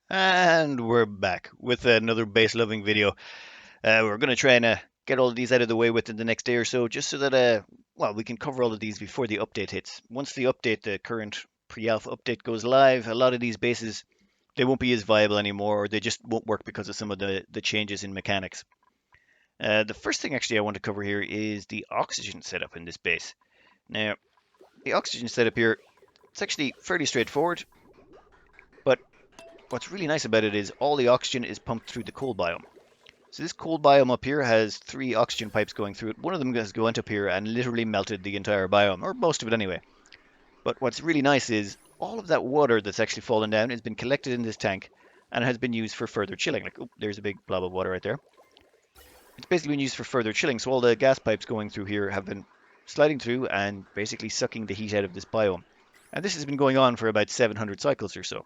And we're back with another base loving video. We're going to try and get all of these out of the way within the next day or so, just so that well, we can cover all of these before the update hits. Once the update, the current pre-alpha update goes live, a lot of these bases they won't be as viable anymore, or they just won't work because of some of the changes in mechanics. The first thing actually I want to cover here is the oxygen setup in this base. Now, the oxygen setup here, it's actually fairly straightforward, but what's really nice about it is all the oxygen is pumped through the cold biome. So this cold biome up here has three oxygen pipes going through it. One of them has went up here and literally melted the entire biome, or most of it anyway. But what's really nice is all of that water that's actually fallen down has been collected in this tank and has been used for further chilling. Like, oh, there's a big blob of water right there. It's basically been used for further chilling. So all the gas pipes going through here have been sliding through and basically sucking the heat out of this biome. And this has been going on for about 700 cycles or so.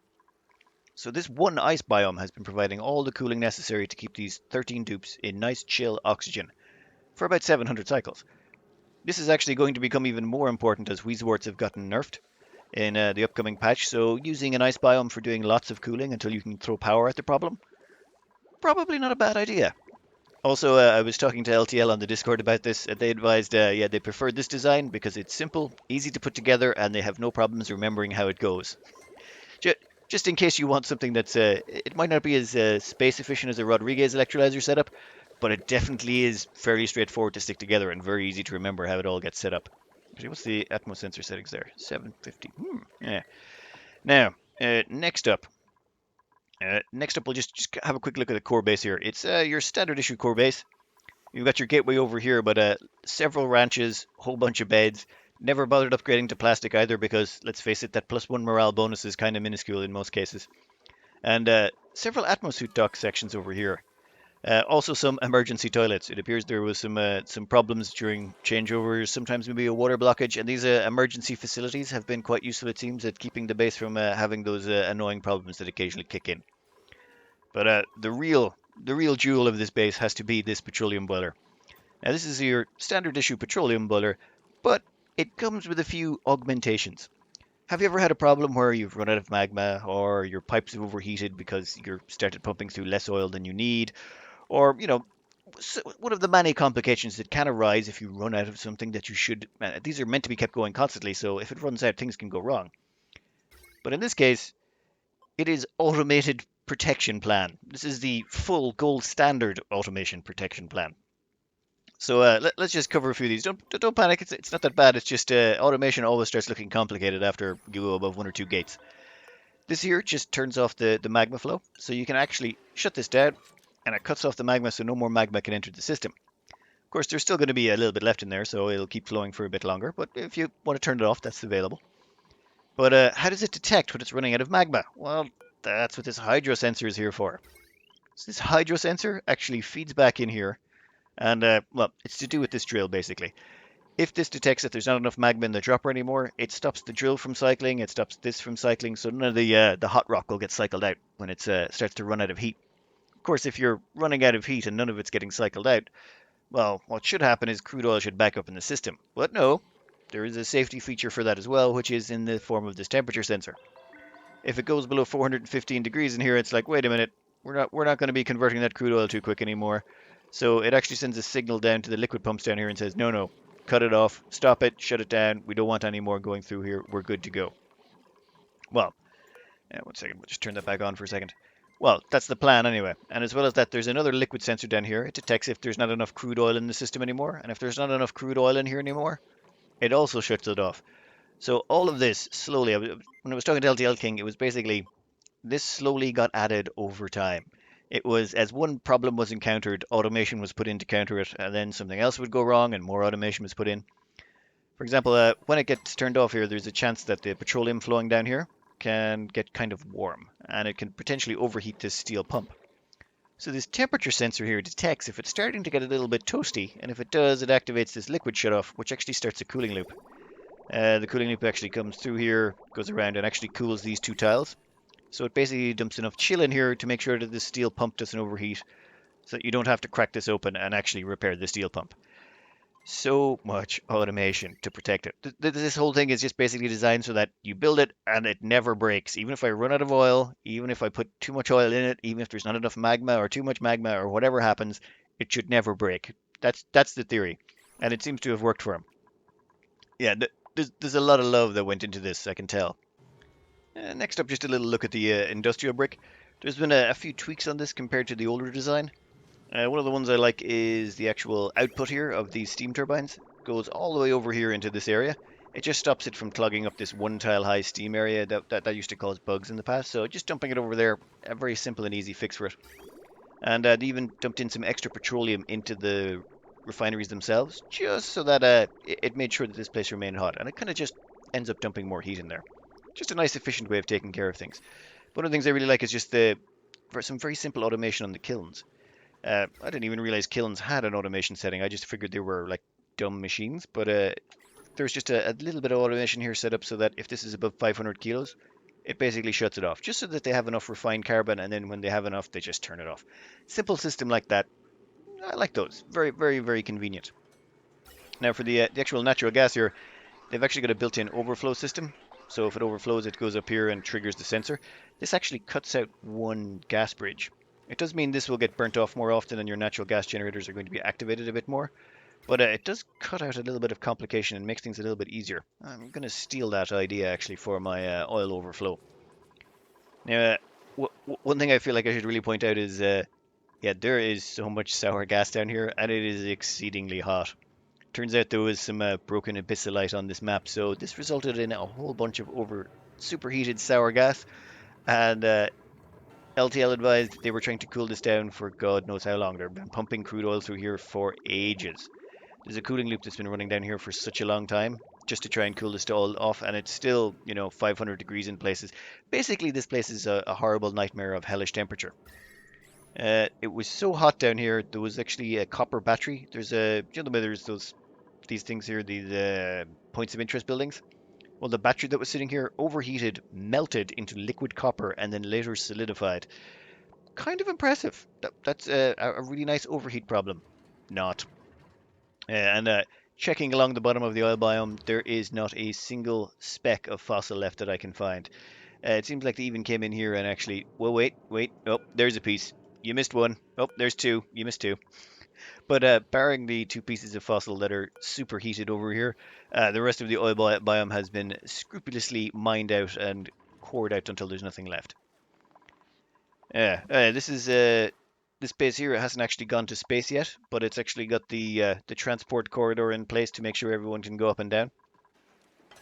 So this one ice biome has been providing all the cooling necessary to keep these 13 dupes in nice chill oxygen for about 700 cycles. This is actually going to become even more important as Wheezeworts have gotten nerfed in the upcoming patch, so using an ice biome for doing lots of cooling until you can throw power at the problem, probably not a bad idea. Also, I was talking to LTL on the Discord about this, and they advised, yeah, they preferred this design because it's simple, easy to put together, and they have no problems remembering how it goes. Ju- Just in case you want something that's, it might not be as space efficient as a Rodriguez electrolyzer setup, but it definitely is fairly straightforward to stick together and very easy to remember how it all gets set up. Actually, what's the Atmos sensor settings there? 750. Yeah. Now, next up, we'll just have a quick look at the core base here. It's your standard issue core base. You've got your gateway over here, but several ranches, whole bunch of beds. Never bothered upgrading to plastic either because, let's face it, that +1 morale bonus is kind of minuscule in most cases. And several atmosuit dock sections over here. Also some emergency toilets. It appears there was some problems during changeovers, sometimes maybe a water blockage, and these emergency facilities have been quite useful, it seems, at keeping the base from having those annoying problems that occasionally kick in. But the real jewel of this base has to be this petroleum boiler. Now this is your standard issue petroleum boiler, but it comes with a few augmentations. Have you ever had a problem where you've run out of magma or your pipes have overheated because you're started pumping through less oil than you need? Or, one of the many complications that can arise if you run out of something that you should. These are meant to be kept going constantly, so if it runs out, things can go wrong. But in this case, it is automated protection plan. This is the full gold standard automation protection plan. So let's just cover a few of these. Don't panic. It's not that bad. It's just automation always starts looking complicated after you go above one or two gates. This here just turns off the magma flow, so you can actually shut this down, and it cuts off the magma, so no more magma can enter the system. Of course, there's still going to be a little bit left in there, so it'll keep flowing for a bit longer. But if you want to turn it off, that's available. But how does it detect when it's running out of magma? Well, that's what this hydro sensor is here for. So this hydro sensor actually feeds back in here, and well, it's to do with this drill basically. If this detects that there's not enough magma in the dropper anymore, it stops the drill from cycling. It stops this from cycling, so none of the hot rock will get cycled out when it starts to run out of heat. Of course, if you're running out of heat and none of it's getting cycled out, well, what should happen is crude oil should back up in the system. But no, there is a safety feature for that as well, which is in the form of this temperature sensor. If it goes below 415 degrees in here, it's like, wait a minute, we're not going to be converting that crude oil too quick anymore. So it actually sends a signal down to the liquid pumps down here and says, no, no, cut it off, stop it, shut it down. We don't want any more going through here. We're good to go. Well, one second, we'll just turn that back on for a second. Well, that's the plan anyway. And as well as that, there's another liquid sensor down here. It detects if there's not enough crude oil in the system anymore. And if there's not enough crude oil in here anymore, it also shuts it off. So all of this slowly, when I was talking to LTL King, it was basically this slowly got added over time. It was as one problem was encountered, automation was put in to counter it, and then something else would go wrong and more automation was put in. For example, when it gets turned off here, there's a chance that the petroleum flowing down here can get kind of warm, and it can potentially overheat this steel pump. So this temperature sensor here detects if it's starting to get a little bit toasty, and if it does, it activates this liquid shutoff, which actually starts a cooling loop. The cooling loop actually comes through here, goes around, and actually cools these two tiles. So it basically dumps enough chill in here to make sure that this steel pump doesn't overheat, so that you don't have to crack this open and actually repair the steel pump. So much automation to protect it. This whole thing is just basically designed so that you build it and it never breaks. Even if I run out of oil, even if I put too much oil in it, even if there's not enough magma or too much magma or whatever happens, it should never break. That's the theory, and it seems to have worked for him. Yeah, there's a lot of love that went into this, I can tell. Next up, just a little look at the industrial brick. There's been a few tweaks on this compared to the older design. One of the ones I like is the actual output here of these steam turbines. Goes all the way over here into this area. It just stops it from clogging up this one tile high steam area that used to cause bugs in the past. So just dumping it over there, a very simple and easy fix for it. And they even dumped in some extra petroleum into the refineries themselves, just so that it made sure that this place remained hot. And it kind of just ends up dumping more heat in there. Just a nice, efficient way of taking care of things. One of the things I really like is just for some very simple automation on the kilns. I didn't even realize kilns had an automation setting. I just figured they were like dumb machines. But there's just a little bit of automation here set up so that if this is above 500 kilos, it basically shuts it off, just so that they have enough refined carbon, and then when they have enough, they just turn it off. Simple system like that. I like those. Very, very, very convenient. Now for the actual natural gas here, they've actually got a built-in overflow system. So if it overflows, it goes up here and triggers the sensor. This actually cuts out one gas bridge. It does mean this will get burnt off more often and your natural gas generators are going to be activated a bit more. But it does cut out a little bit of complication and makes things a little bit easier. I'm going to steal that idea actually for my oil overflow. Now, one thing I feel like I should really point out is, yeah, there is so much sour gas down here and it is exceedingly hot. Turns out there was some broken abyssalite on this map, so this resulted in a whole bunch of superheated sour gas. And LTL advised they were trying to cool this down for God knows how long. They've been pumping crude oil through here for ages. There's a cooling loop that's been running down here for such a long time just to try and cool this all off, and it's still, 500 degrees in places. Basically, this place is a horrible nightmare of hellish temperature. It was so hot down here, there was actually a copper battery. There's these things here, these points of interest buildings. Well, the battery that was sitting here overheated, melted into liquid copper, and then later solidified. Kind of impressive. That's a really nice overheat problem. Not. And checking along the bottom of the oil biome, there is not a single speck of fossil left that I can find. It seems like they even came in here and actually. Well, wait. Oh, there's a piece. You missed one. Oh, there's two. You missed two. But barring the two pieces of fossil that are superheated over here, the rest of the oil biome has been scrupulously mined out and cored out until there's nothing left. Yeah, this base here. It hasn't actually gone to space yet, but it's actually got the transport corridor in place to make sure everyone can go up and down.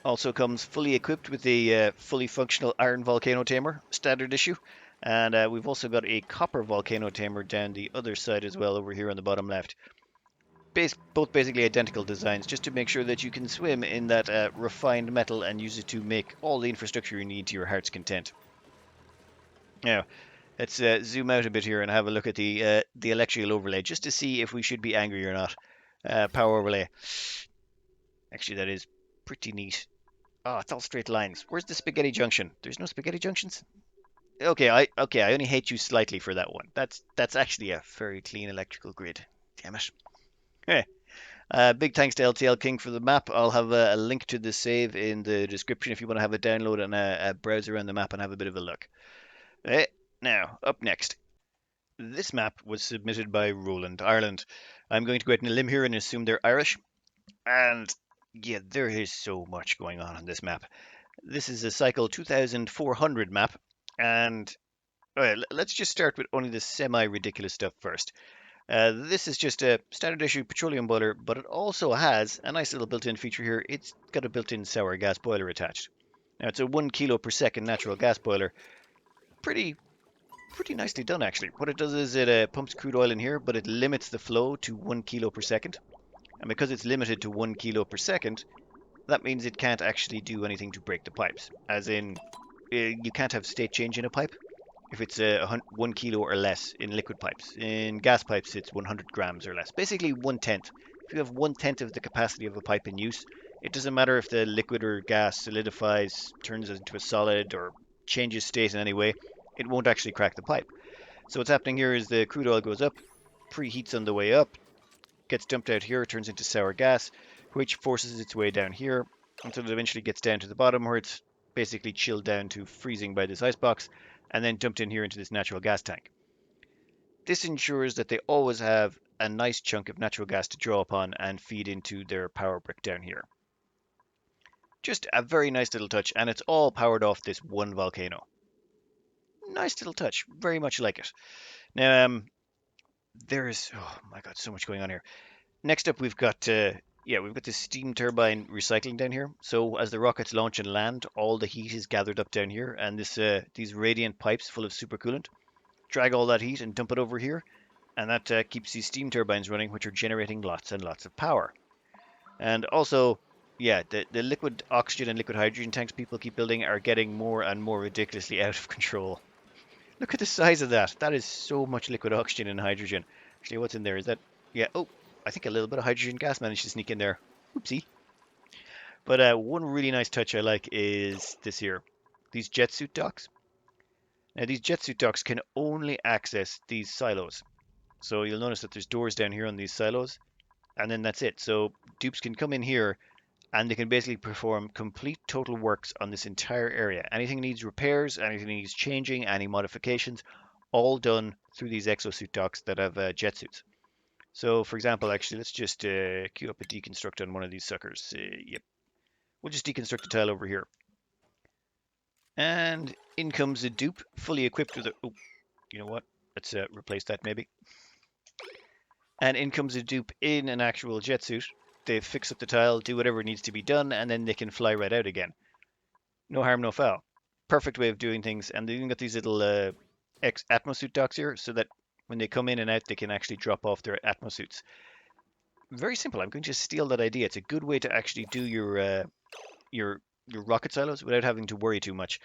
Also comes fully equipped with a fully functional iron volcano tamer, standard issue. And we've also got a copper volcano tamer down the other side as well, over here on the bottom left. Both basically identical designs, just to make sure that you can swim in that refined metal and use it to make all the infrastructure you need to your heart's content. Now, let's zoom out a bit here and have a look at the electrical overlay, just to see if we should be angry or not. Power overlay. Actually, that is pretty neat. Oh, it's all straight lines. Where's the spaghetti junction? There's no spaghetti junctions? Okay, I only hate you slightly for that one. That's actually a very clean electrical grid. Damn it. Hey, big thanks to LTL King for the map. I'll have a link to the save in the description if you want to have a download and a browse around the map and have a bit of a look. Now, up next. This map was submitted by Roland, Ireland. I'm going to go out on a limb here and assume they're Irish. And yeah, there is so much going on this map. This is a cycle 2400 map, and let's just start with only the semi-ridiculous stuff first. This is just a standard issue petroleum boiler, but it also has a nice little built-in feature here. It's got a built-in sour gas boiler attached. Now it's a 1 kilo per second natural gas boiler. Pretty nicely done actually. What it does is it pumps crude oil in here, but it limits the flow to 1 kilo per second. And because it's limited to 1 kilo per second, that means it can't actually do anything to break the pipes. As in, you can't have state change in a pipe if it's 1 kilo or less in liquid pipes. In gas pipes, it's 100 grams or less. Basically, 1/10. If you have 1/10 of the capacity of a pipe in use, it doesn't matter if the liquid or gas solidifies, turns into a solid, or changes state in any way, it won't actually crack the pipe. So what's happening here is the crude oil goes up, preheats on the way up, gets dumped out here, turns into sour gas, which forces its way down here until it eventually gets down to the bottom where it's basically chilled down to freezing by this icebox and then dumped in here into this natural gas tank. This ensures that they always have a nice chunk of natural gas to draw upon and feed into their power brick down here. Just a very nice little touch, and it's all powered off this one volcano. Nice little touch, very much like it. Now, there's, oh my god, so much going on here. Next up, we've got this steam turbine recycling down here. So as the rockets launch and land, all the heat is gathered up down here, and these radiant pipes full of supercoolant drag all that heat and dump it over here, and that keeps these steam turbines running, which are generating lots and lots of power. And also, yeah, the liquid oxygen and liquid hydrogen tanks people keep building are getting more and more ridiculously out of control. Look at the size of that. That is so much liquid oxygen and hydrogen. Actually, what's in there? Is that, yeah, oh, I think a little bit of hydrogen gas managed to sneak in there. Oopsie. But one really nice touch I like is this here. These jet suit docks. Now, these jet suit docks can only access these silos. So you'll notice that there's doors down here on these silos, and then that's it. So dupes can come in here and they can basically perform complete total works on this entire area. Anything needs repairs, anything needs changing, any modifications, all done through these exosuit docks that have jet suits. So for example, actually, let's just queue up a deconstruct on one of these suckers. Yep, we'll just deconstruct the tile over here. And in comes a dupe, fully equipped with a, oh, you know what? Let's replace that maybe. And in comes a dupe in an actual jet suit. They fix up the tile, do whatever needs to be done, and then they can fly right out again. No harm, no foul. Perfect way of doing things. And they've even got these little atmosuit docks here, so that when they come in and out, they can actually drop off their atmosuits. Very simple. I'm going to steal that idea. It's a good way to actually do your rocket silos without having to worry too much.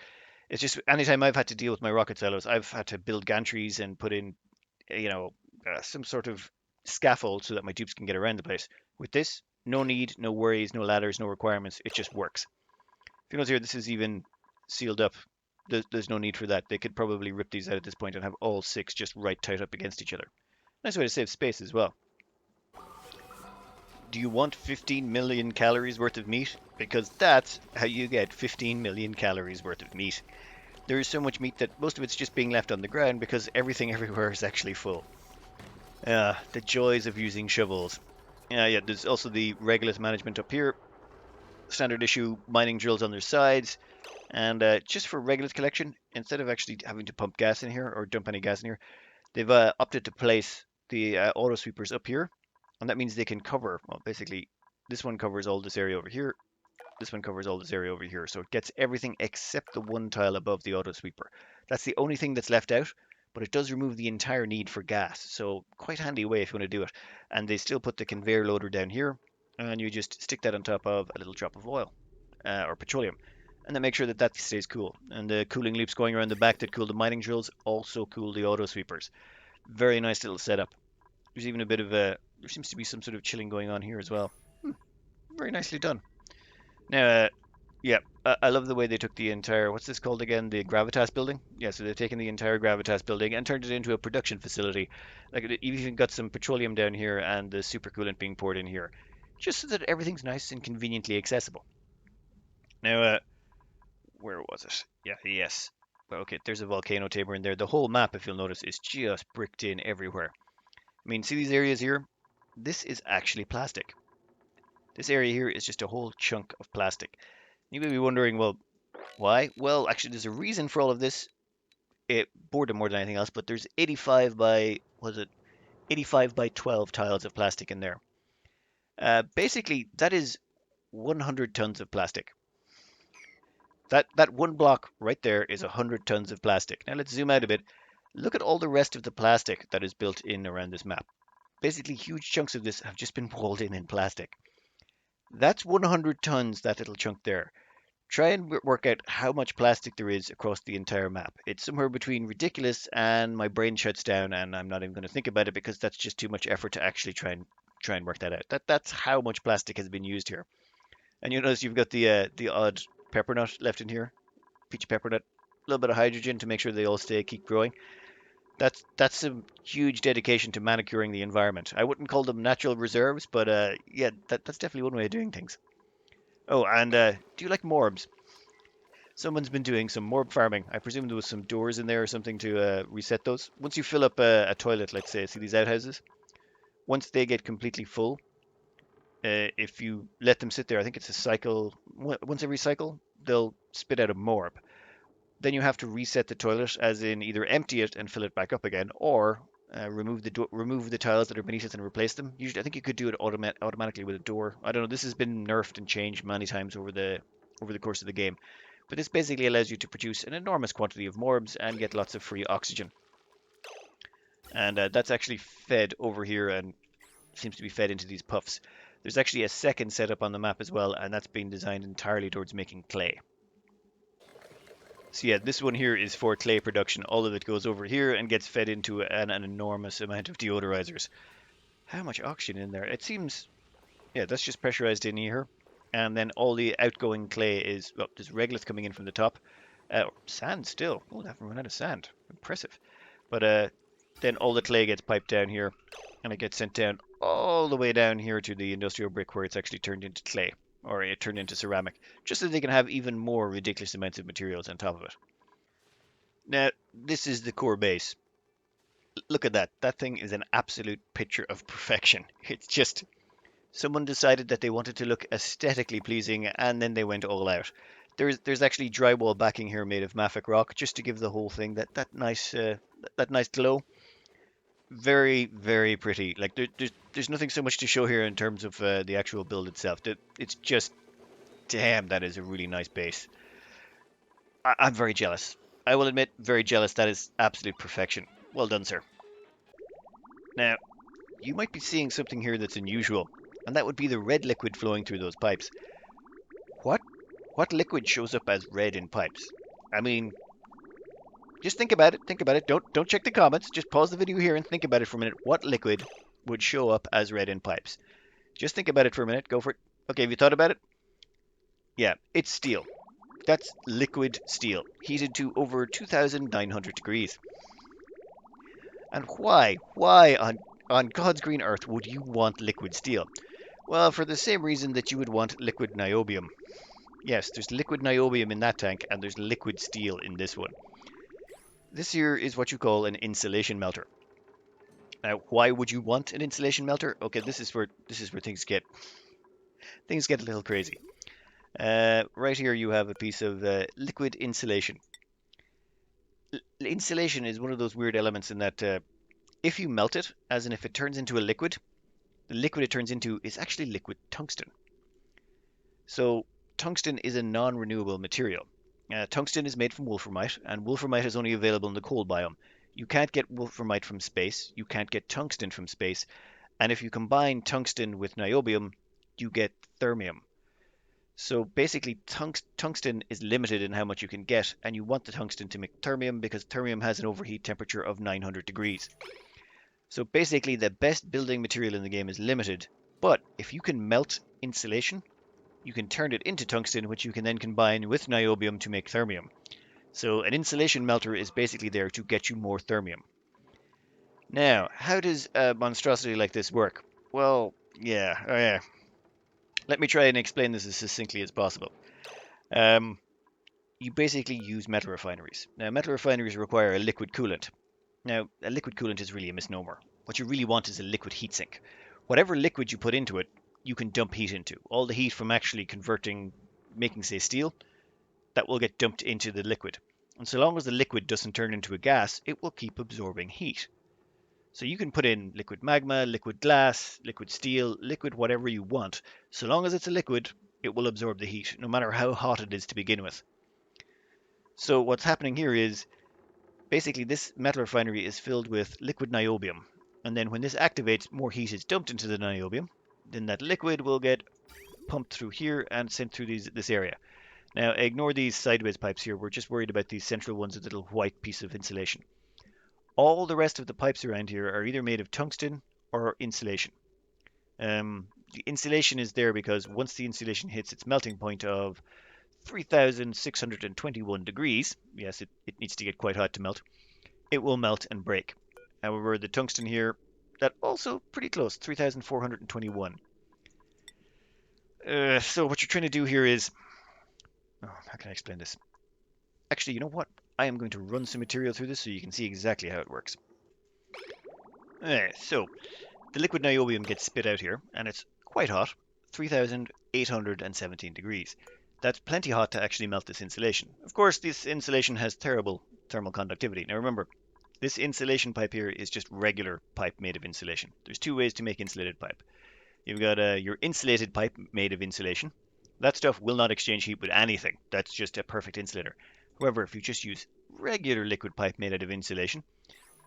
It's just anytime I've had to deal with my rocket silos, I've had to build gantries and put in, some sort of scaffold so that my dupes can get around the place. With this, no need, no worries, no ladders, no requirements. It just works. If you notice here, this is even sealed up. There's no need for that. They could probably rip these out at this point and have all six just right tight up against each other. Nice way to save space as well. Do you want 15 million calories worth of meat? Because that's how you get 15 million calories worth of meat. There is so much meat that most of it's just being left on the ground because everything everywhere is actually full. The joys of using shovels. Yeah, there's also the regolith management up here. Standard issue mining drills on their sides. And just for regolith collection, instead of actually having to pump gas in here or dump any gas in here, they've opted to place the auto sweepers up here. And that means they can cover, well, basically, this one covers all this area over here. This one covers all this area over here. So it gets everything except the one tile above the auto sweeper. That's the only thing that's left out, but it does remove the entire need for gas. So quite handy way if you want to do it. And they still put the conveyor loader down here, and you just stick that on top of a little drop of oil or petroleum. And then make sure that that stays cool. And the cooling loops going around the back that cool the mining drills also cool the auto sweepers. Very nice little setup. There's even a bit of a, there seems to be some sort of chilling going on here as well. Very nicely done. Now, yeah, I love the way they took the entire, what's this called again? The Gravitas building? Yeah, so they've taken the entire Gravitas building and turned it into a production facility. Like, you've even got some petroleum down here and the supercoolant being poured in here, just so that everything's nice and conveniently accessible. Now, where was it? Yeah, yes. Well, okay, there's a volcano taper in there. The whole map, if you'll notice, is just bricked in everywhere. I mean, see these areas here? This is actually plastic. This area here is just a whole chunk of plastic. You may be wondering, well, why? Well, actually, there's a reason for all of this. It boredom more than anything else, but there's 85 by, was it 85 by 12 tiles of plastic in there. Basically, that is 100 tons of plastic. That one block right there is 100 tons of plastic. Now let's zoom out a bit. Look at all the rest of the plastic that is built in around this map. Basically, huge chunks of this have just been walled in plastic. That's 100 tons, that little chunk there. Try and work out how much plastic there is across the entire map. It's somewhere between ridiculous and my brain shuts down and I'm not even going to think about it because that's just too much effort to actually try and work that out. That's how much plastic has been used here. And you notice you've got the odd pepper nut left in here, peach pepper nut, a little bit of hydrogen to make sure they all keep growing. That's some huge dedication to manicuring the environment. I wouldn't call them natural reserves, but yeah, that's definitely one way of doing things. Oh, and do you like morbs? Someone's been doing some morb farming. I presume there was some doors in there or something to reset those. Once you fill up a toilet, let's say, see these outhouses? Once they get completely full, if you let them sit there, I think it's a cycle. Once every cycle, they'll spit out a morb. Then you have to reset the toilet, as in either empty it and fill it back up again, or remove the tiles that are beneath it and replace them. Usually, I think you could do it automatically with a door. I don't know. This has been nerfed and changed many times over the course of the game, but this basically allows you to produce an enormous quantity of morbs and get lots of free oxygen. And that's actually fed over here and seems to be fed into these puffs. There's actually a second setup on the map as well, and that's been designed entirely towards making clay. So yeah, this one here is for clay production. All of it goes over here and gets fed into an enormous amount of deodorizers. How much oxygen in there? It seems, yeah, that's just pressurized in here. And then all the outgoing clay is, well, there's regolith coming in from the top. Sand still. Oh, they haven't run out of sand. Impressive. But then all the clay gets piped down here, and it gets sent down all the way down here to the industrial brick where it's actually turned into clay, or it turned into ceramic, just so they can have even more ridiculous amounts of materials on top of it. Now, this is the core base. Look at that. That thing is an absolute picture of perfection. It's just someone decided that they wanted to look aesthetically pleasing, and then they went all out. There's actually drywall backing here made of mafic rock, just to give the whole thing that nice glow. Very, very pretty. Like there's nothing so much to show here in terms of the actual build itself. It's just, damn, that is a really nice base. I'm very jealous. I will admit, very jealous. That is absolute perfection. Well done, sir. Now, you might be seeing something here that's unusual, and that would be the red liquid flowing through those pipes. What? What liquid shows up as red in pipes? I mean, just think about it. Think about it. Don't check the comments. Just pause the video here and think about it for a minute. What liquid would show up as red in pipes? Just think about it for a minute. Go for it. Okay, have you thought about it? Yeah, it's steel. That's liquid steel, heated to over 2,900 degrees. And why? Why on God's green earth would you want liquid steel? Well, for the same reason that you would want liquid niobium. Yes, there's liquid niobium in that tank, and there's liquid steel in this one. This here is what you call an insulation melter. Now, why would you want an insulation melter? Okay, this is where things get a little crazy. Right here you have a piece of liquid insulation. Insulation is one of those weird elements in that if you melt it, as in if it turns into a liquid, the liquid it turns into is actually liquid tungsten. So tungsten is a non-renewable material. Tungsten is made from wolframite, and wolframite is only available in the cold biome. You can't get wolframite from space, you can't get tungsten from space, and if you combine tungsten with niobium, you get thermium. So basically, tungsten is limited in how much you can get, and you want the tungsten to make thermium because thermium has an overheat temperature of 900 degrees. So basically, the best building material in the game is limited, but if you can melt insulation, you can turn it into tungsten, which you can then combine with niobium to make thermium. So an insulation melter is basically there to get you more thermium. Now, how does a monstrosity like this work? Well, yeah, oh yeah. Let me try and explain this as succinctly as possible. Um, you basically use metal refineries. Now, metal refineries require a liquid coolant. Now, a liquid coolant is really a misnomer. What you really want is a liquid heatsink. Whatever liquid you put into it, you can dump heat into. All the heat from actually making, say, steel, that will get dumped into the liquid. And so long as the liquid doesn't turn into a gas, it will keep absorbing heat. So you can put in liquid magma, liquid glass, liquid steel, liquid whatever you want. So long as it's a liquid, it will absorb the heat, no matter how hot it is to begin with. So what's happening here is basically this metal refinery is filled with liquid niobium. And then when this activates, more heat is dumped into the niobium. Then that liquid will get pumped through here and sent through this area. Now ignore these sideways pipes here. We're just worried about these central ones with a little white piece of insulation. All the rest of the pipes around here are either made of tungsten or insulation. The insulation is there because once the insulation hits its melting point of 3,621 degrees, yes, it needs to get quite hot to melt, it will melt and break. However, the tungsten here, that also pretty close, 3,421. So what you're trying to do here is, oh, how can I explain this? Actually, you know what? I am going to run some material through this so you can see exactly how it works. So the liquid niobium gets spit out here, and it's quite hot, 3,817 degrees. That's plenty hot to actually melt this insulation. Of course, this insulation has terrible thermal conductivity. Now remember, this insulation pipe here is just regular pipe made of insulation. There's two ways to make insulated pipe. You've got your insulated pipe made of insulation. That stuff will not exchange heat with anything. That's just a perfect insulator. However, if you just use regular liquid pipe made out of insulation,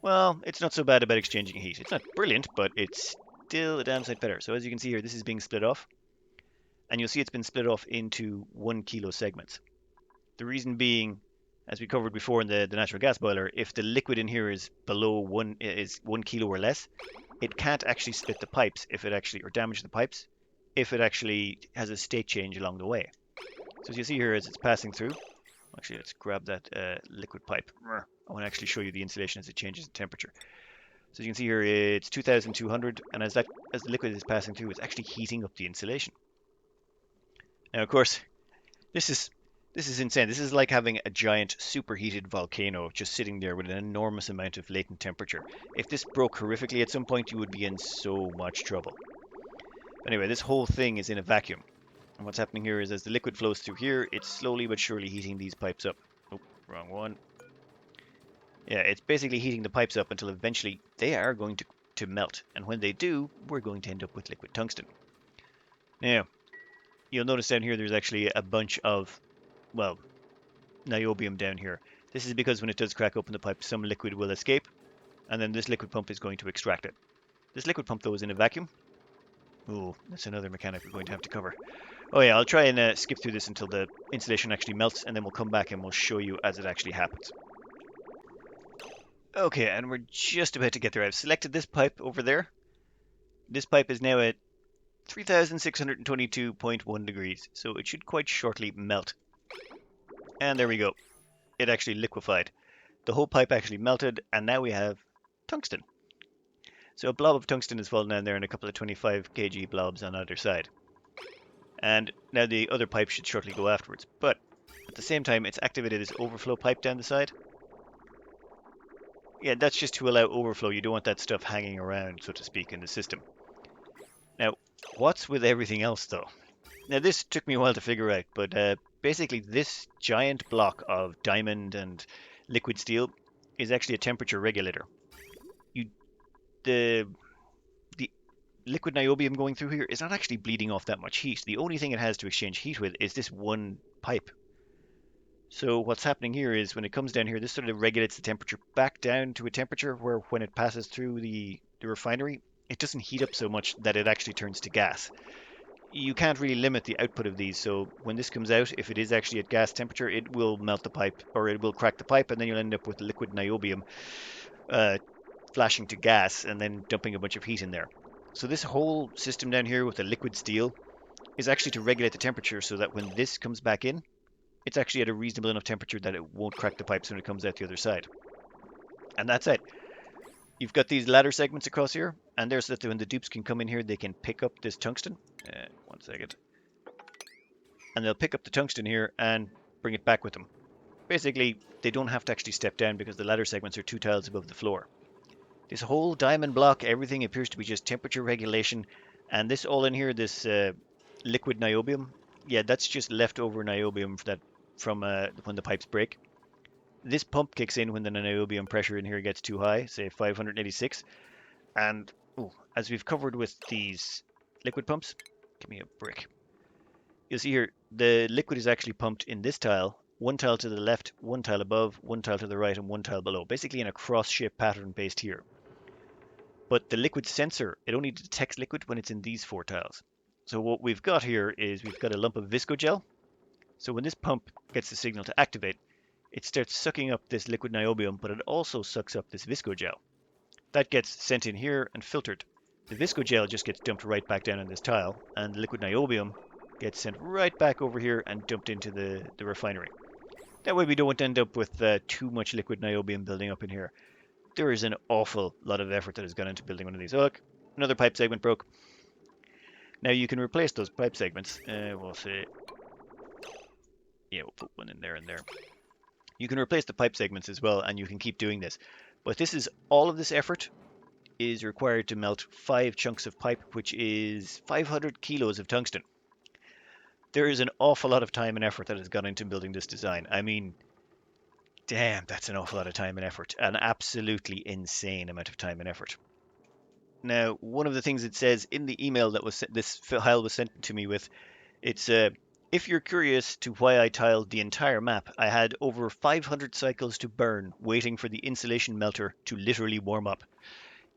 well, it's not so bad about exchanging heat. It's not brilliant, but it's still a damn sight better. So as you can see here, this is being split off, and you'll see it's been split off into 1 kilo segments. The reason being, as we covered before in the natural gas boiler, if the liquid in here is below 1 kilo or less, it can't actually split the pipes if it actually, or damage the pipes, if it actually has a state change along the way. So as you see here, as it's passing through, actually let's grab that liquid pipe. I want to actually show you the insulation as it changes in temperature. So as you can see here, it's 2,200, and as the liquid is passing through, it's actually heating up the insulation. Now, of course, this is insane. This is like having a giant superheated volcano just sitting there with an enormous amount of latent temperature. If this broke horrifically at some point, you would be in so much trouble. Anyway, this whole thing is in a vacuum. And what's happening here is as the liquid flows through here, it's slowly but surely heating these pipes up. Oh, wrong one. Yeah, it's basically heating the pipes up until eventually they are going to melt. And when they do, we're going to end up with liquid tungsten. Now, you'll notice down here there's actually a bunch of, well, niobium down here. This is because when it does crack open the pipe, some liquid will escape, and then this liquid pump is going to extract it. This liquid pump, though, is in a vacuum. Oh, that's another mechanic we're going to have to cover. Oh yeah, I'll try and skip through this until the insulation actually melts, and then we'll come back and we'll show you as it actually happens. Okay, and we're just about to get there. I've selected this pipe over there. This pipe is now at 3,622.1 degrees, so it should quite shortly melt. And there we go. It actually liquefied. The whole pipe actually melted, and now we have tungsten. So a blob of tungsten has fallen down there and a couple of 25 kg blobs on either side. And now the other pipe should shortly go afterwards. But at the same time, it's activated this overflow pipe down the side. Yeah, that's just to allow overflow. You don't want that stuff hanging around, so to speak, in the system. Now, what's with everything else, though? Now, this took me a while to figure out, but basically this giant block of diamond and liquid steel is actually a temperature regulator. The liquid niobium going through here is not actually bleeding off that much heat. The only thing it has to exchange heat with is this one pipe. So what's happening here is when it comes down here, this sort of regulates the temperature back down to a temperature where when it passes through the refinery, it doesn't heat up so much that it actually turns to gas. You can't really limit the output of these, so when this comes out, if it is actually at gas temperature, it will melt the pipe, or it will crack the pipe, and then you'll end up with liquid niobium flashing to gas and then dumping a bunch of heat in there. So this whole system down here with the liquid steel is actually to regulate the temperature so that when this comes back in, it's actually at a reasonable enough temperature that it won't crack the pipes when it comes out the other side. And that's it. You've got these ladder segments across here, and there's so that when the dupes can come in here, they can pick up this tungsten. One second. And they'll pick up the tungsten here and bring it back with them. Basically, they don't have to actually step down because the ladder segments are 2 tiles above the floor. This whole diamond block, everything appears to be just temperature regulation. And this all in here, this liquid niobium, yeah, that's just leftover niobium from when the pipes break. This pump kicks in when the niobium pressure in here gets too high, say 586. And as we've covered with these liquid pumps, give me a brick. You'll see here, the liquid is actually pumped in this tile, 1 tile to the left, 1 tile above, 1 tile to the right, and 1 tile below, basically in a cross-shape pattern based here. But the liquid sensor, it only detects liquid when it's in these 4 tiles. So what we've got here is we've got a lump of viscogel. So when this pump gets the signal to activate, it starts sucking up this liquid niobium, but it also sucks up this viscogel. That gets sent in here and filtered. The viscogel just gets dumped right back down in this tile, and the liquid niobium gets sent right back over here and dumped into the refinery. That way we don't end up with too much liquid niobium building up in here. There is an awful lot of effort that has gone into building one of these. Oh, look, another pipe segment broke. Now you can replace those pipe segments. We'll say, yeah, we'll put one in there and there. You can replace the pipe segments as well, and you can keep doing this. But this is all of this effort is required to melt 5 chunks of pipe, which is 500 kilos of tungsten. There is an awful lot of time and effort that has gone into building this design. I mean, damn, that's an awful lot of time and effort. An absolutely insane amount of time and effort. Now, one of the things it says in the email that was this file was sent to me with, it's if you're curious to why I tiled the entire map, I had over 500 cycles to burn waiting for the insulation melter to literally warm up.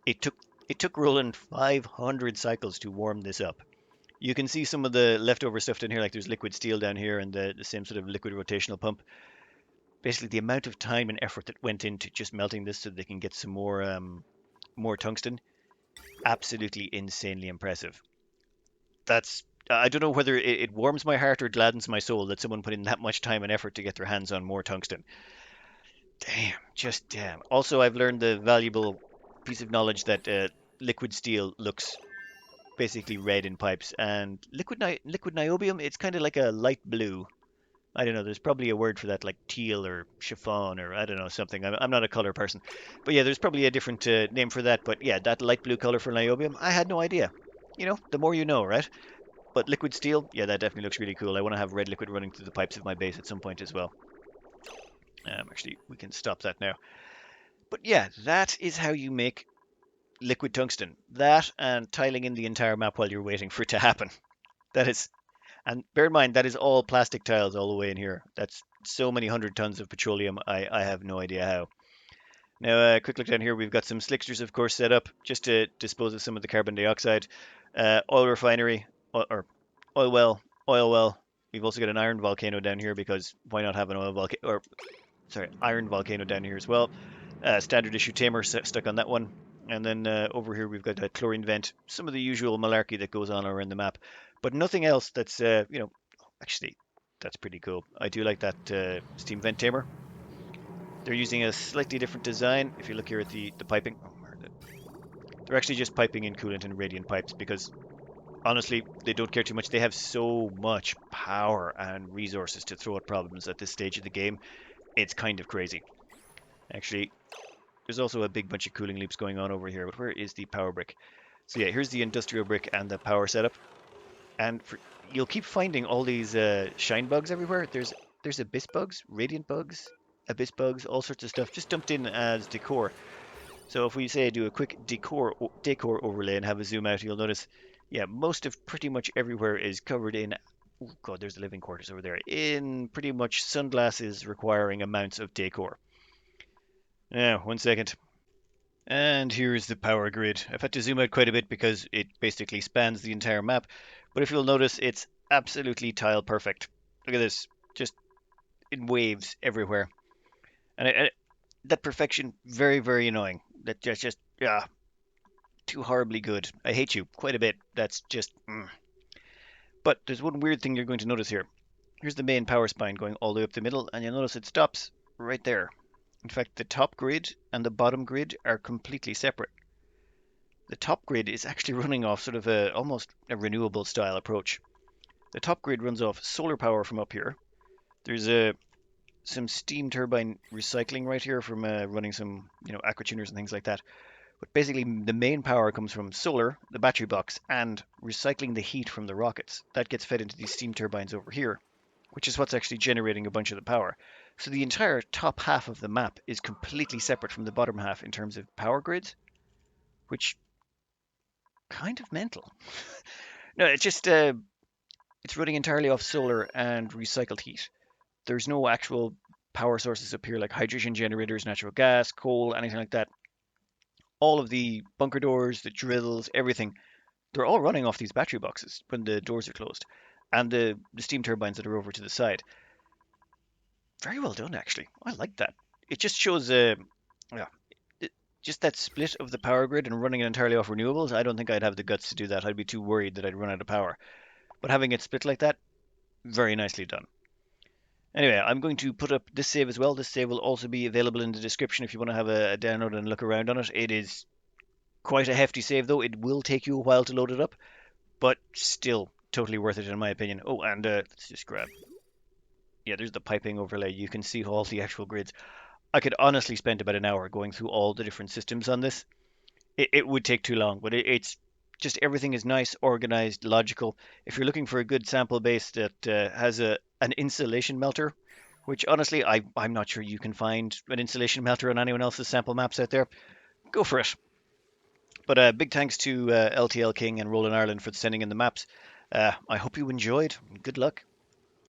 It took Roland 500 cycles to warm this up. You can see some of the leftover stuff down here, like there's liquid steel down here and the same sort of liquid rotational pump. Basically, the amount of time and effort that went into just melting this so they can get some more tungsten, absolutely insanely impressive. That's I don't know whether it warms my heart or gladdens my soul that someone put in that much time and effort to get their hands on more tungsten. Damn, just damn. Also, I've learned the valuable piece of knowledge that liquid steel looks basically red in pipes, and liquid niobium, it's kind of like a light blue. I don't know. There's probably a word for that, like teal or chiffon or I don't know something. I'm not a color person, but yeah, there's probably a different name for that. But yeah, that light blue color for niobium, I had no idea. You know, the more you know, right? But liquid steel, yeah, that definitely looks really cool. I want to have red liquid running through the pipes of my base at some point as well. Actually, we can stop that now. But yeah, that is how you make liquid tungsten. That and tiling in the entire map while you're waiting for it to happen. That is, and bear in mind, that is all plastic tiles all the way in here. That's so many 100 tons of petroleum. I have no idea how. Now, quick look down here. We've got some slicksters, of course, set up just to dispose of some of the carbon dioxide. Oil refinery, or oil well, oil well. We've also got an iron volcano down here because why not have an oil volcano, or sorry, iron volcano down here as well. Standard issue tamer stuck on that one. And then over here we've got a chlorine vent, some of the usual malarkey that goes on around the map, but nothing else that's, actually, that's pretty cool. I do like that steam vent tamer. They're using a slightly different design. If you look here at the piping, they're actually just piping in coolant and radiant pipes because honestly, they don't care too much. They have so much power and resources to throw at problems at this stage of the game. It's kind of crazy. Actually, there's also a big bunch of cooling loops going on over here, but where is the power brick? So yeah, here's the industrial brick and the power setup. And you'll keep finding all these shine bugs everywhere. There's abyss bugs, radiant bugs, abyss bugs, all sorts of stuff just dumped in as decor. So if we say do a quick decor overlay and have a zoom out, you'll notice, yeah, most of pretty much everywhere is covered in, oh god, there's the living quarters over there, in pretty much sunglasses requiring amounts of decor. Now, 1 second. And here's the power grid. I've had to zoom out quite a bit because it basically spans the entire map. But if you'll notice, it's absolutely tile perfect. Look at this, just in waves everywhere. And that perfection, very, very annoying. That's just, yeah, too horribly good. I hate you quite a bit. That's just, But there's one weird thing you're going to notice here. Here's the main power spine going all the way up the middle, and you'll notice it stops right there. In fact, the top grid and the bottom grid are completely separate. The top grid is actually running off sort of almost a renewable style approach. The top grid runs off solar power from up here. There's some steam turbine recycling right here from running some aqua tuners and things like that. But basically, the main power comes from solar, the battery box, and recycling the heat from the rockets. That gets fed into these steam turbines over here, which is what's actually generating a bunch of the power. So the entire top half of the map is completely separate from the bottom half in terms of power grids, which kind of mental. No, it's running entirely off solar and recycled heat. There's no actual power sources up here like hydrogen generators, natural gas, coal, anything like that. All of the bunker doors, the drills, everything, they're all running off these battery boxes when the doors are closed. And the steam turbines that are over to the side. Very well done, actually. I like that. It just shows, yeah, just that split of the power grid and running it entirely off renewables. I don't think I'd have the guts to do that. I'd be too worried that I'd run out of power. But having it split like that, very nicely done. Anyway, I'm going to put up this save as well. This save will also be available in the description if you want to have a download and look around on it. It is quite a hefty save though. It will take you a while to load it up, but still totally worth it in my opinion. Oh, and let's just grab. Yeah, there's the piping overlay. You can see all the actual grids. I could honestly spend about an hour going through all the different systems on this. It would take too long, but it's just everything is nice, organized, logical. If you're looking for a good sample base that has a an insulation melter, which honestly I'm not sure you can find an insulation melter on anyone else's sample maps out there, go for it. But big thanks to LTL King and Roland Ireland for sending in the maps. I hope you enjoyed. Good luck.